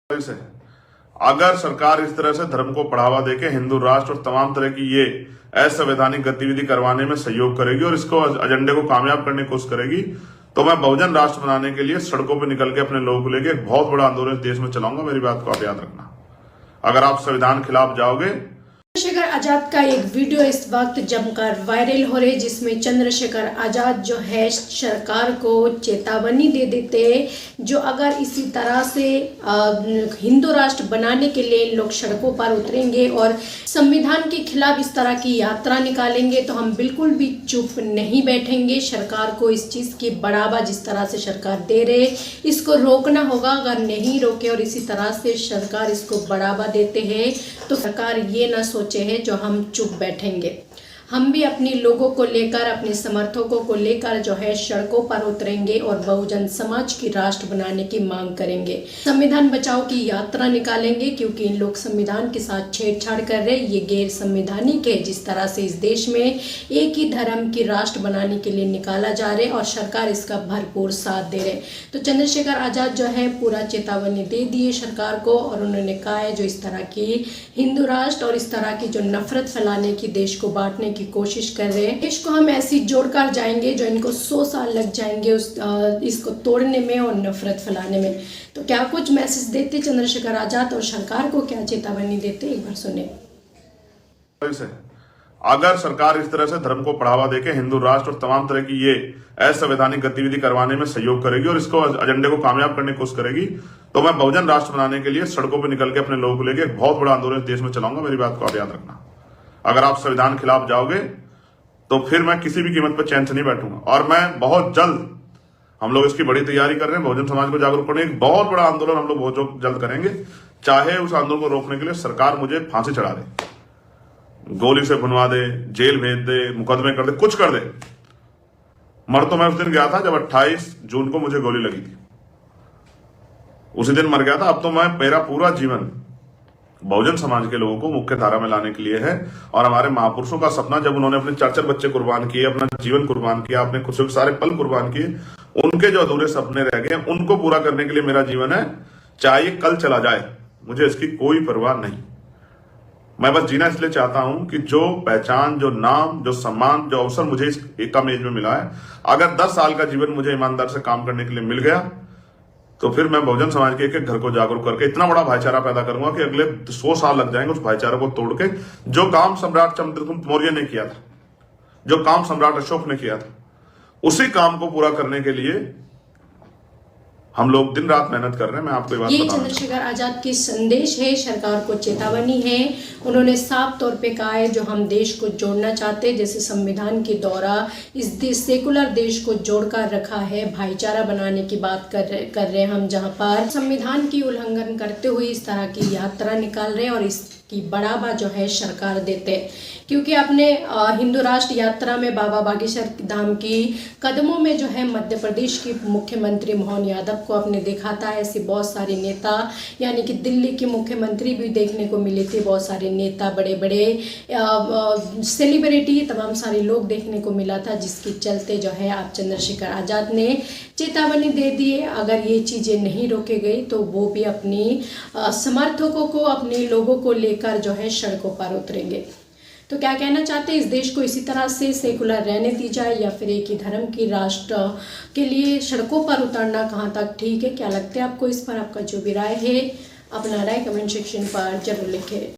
से अगर सरकार इस तरह से धर्म को बढ़ावा देके हिंदू राष्ट्र और तमाम तरह की ये असंवैधानिक गतिविधि करवाने में सहयोग करेगी और इसको एजेंडे को कामयाब करने की कोशिश करेगी, तो मैं बहुजन राष्ट्र बनाने के लिए सड़कों पर निकल के अपने लोगों को लेके एक बहुत बड़ा आंदोलन देश में चलाऊंगा। मेरी बात को आप याद रखना। अगर आप संविधान खिलाफ जाओगे। चंद्रशेखर आजाद का एक वीडियो इस वक्त जमकर वायरल हो रहे, जिसमें चंद्रशेखर आजाद जो है सरकार को चेतावनी दे देते जो अगर इसी तरह से हिंदू राष्ट्र बनाने के लिए लोग सड़कों पर उतरेंगे और संविधान के खिलाफ इस तरह की यात्रा निकालेंगे तो हम बिल्कुल भी चुप नहीं बैठेंगे। सरकार को इस चीज़ की बढ़ावा जिस तरह से सरकार दे रहे इसको रोकना होगा। अगर नहीं रोके और इसी तरह से सरकार इसको बढ़ावा देते हैं तो सरकार ये ना सोचे है जो हम चुप बैठेंगे। हम भी अपने लोगों को लेकर, अपने समर्थकों को लेकर जो है सड़कों पर उतरेंगे और बहुजन समाज की राष्ट्र बनाने की मांग करेंगे। संविधान बचाओ की यात्रा निकालेंगे क्योंकि इन लोग संविधान के साथ छेड़छाड़ कर रहे। ये गैर संवैधानिक है जिस तरह से इस देश में एक ही धर्म की राष्ट्र बनाने के लिए निकाला जा रहे और सरकार इसका भरपूर साथ दे रहे। तो चंद्रशेखर आजाद जो है पूरा चेतावनी दे दिए सरकार को और उन्होंने कहा है जो इस तरह की हिंदू राष्ट्र और इस तरह की जो नफरत फैलाने की, देश को बांटने की कोशिश कर रहे हैं, देश को हम ऐसी जोड़कर जाएंगे जो इनको 100 साल लग जाएंगे इसको तोड़ने में और नफरत फैलाने में। तो क्या कुछ मैसेज देते चंद्रशेखर आजाद और सरकार को क्या चेतावनी देते, एक बार सुने। अगर सरकार इस तरह से धर्म को बढ़ावा देके हिंदू राष्ट्र और तमाम तरह की ये असंवैधानिक गतिविधि करवाने में सहयोग करेगी और इसको एजेंडे को कामयाब करने की कोशिश करेगी, तो मैं बहुजन राष्ट्र बनाने के लिए सड़कों पर निकल के अपने लोगों को लेके एक बहुत बड़ा आंदोलन देश में चलाऊंगा। मेरी बात को आप याद रखना। अगर आप संविधान खिलाफ जाओगे तो फिर मैं किसी भी कीमत पर चैन से नहीं बैठूंगा और मैं बहुत जल्द, हम लोग इसकी बड़ी तैयारी कर रहे हैं, बहुजन समाज को जागरूक करने एक बहुत बड़ा आंदोलन हम लोग बहुत जल्द करेंगे। चाहे उस आंदोलन को रोकने के लिए सरकार मुझे फांसी चढ़ा दे, गोली से भुनवा दे, जेल भेज दे, मुकदमे कर दे, कुछ कर दे। मर तो मैं उस दिन गया था जब 28 जून को मुझे गोली लगी थी, उसी दिन मर गया था। अब तो मैं मेरा पूरा जीवन बहुजन समाज के लोगों को मुख्य धारा में लाने के लिए है और हमारे महापुरुषों का सपना, जब उन्होंने अपने 4 बच्चे कुर्बान किए, अपना जीवन कुर्बान किया, अपने खुशियों के सारे पल कुर्बान किए, उनके जो अधूरे सपने रह गए उनको पूरा करने के लिए मेरा जीवन है। चाहे कल चला जाए, मुझे इसकी कोई परवाह नहीं। मैं बस जीना इसलिए चाहता हूं कि जो पहचान, जो नाम, जो सम्मान, जो अवसर मुझे इस कम एज में मिला है, अगर 10 साल का जीवन मुझे ईमानदार से काम करने के लिए मिल गया तो फिर मैं बहुजन समाज के एक एक घर को जागरूक करके इतना बड़ा भाईचारा पैदा करूंगा कि अगले 100 साल लग जाएंगे उस भाईचारे को तोड़ के। जो काम सम्राट चंद्रगुप्त मौर्य ने किया था, जो काम सम्राट अशोक ने किया था, उसी काम को पूरा करने के लिए हम लोग दिन रात मेहनत कर रहे हैं। मैं आपको ये बात ये चंद्रशेखर आजाद की संदेश है, सरकार को चेतावनी है। उन्होंने साफ तौर पे कहा है जो हम देश को जोड़ना चाहते हैं, जैसे संविधान के द्वारा इस सेकुलर देश को जोड़कर रखा है, भाईचारा बनाने की बात कर रहे हैं हम, जहां पर संविधान की उल्लंघन करते हुए इस तरह की यात्रा निकाल रहे हैं और इसकी बढ़ावा जो है सरकार देते। क्योंकि अपने हिंदू राष्ट्र यात्रा में बाबा बागेश्वर धाम की कदमों में जो है मध्य प्रदेश के मुख्यमंत्री मोहन यादव को आपने देखा था। ऐसे बहुत सारे नेता, यानी कि दिल्ली के मुख्यमंत्री भी देखने को मिले थे, बहुत सारे नेता, बड़े बड़े सेलिब्रिटी, तमाम सारे लोग देखने को मिला था, जिसके चलते जो है आप चंद्रशेखर आजाद ने चेतावनी दे दी है। अगर ये चीज़ें नहीं रोके गई तो वो भी अपनी समर्थकों को, अपने लोगों को लेकर जो है सड़कों पर उतरेंगे। तो क्या कहना चाहते हैं, इस देश को इसी तरह से सेकुलर रहने दी जाए या फिर एक ही धर्म की राष्ट्र के लिए सड़कों पर उतरना कहाँ तक ठीक है? क्या लगता है आपको इस पर? आपका जो भी राय है अपना राय कमेंट सेक्शन पर जरूर लिखें।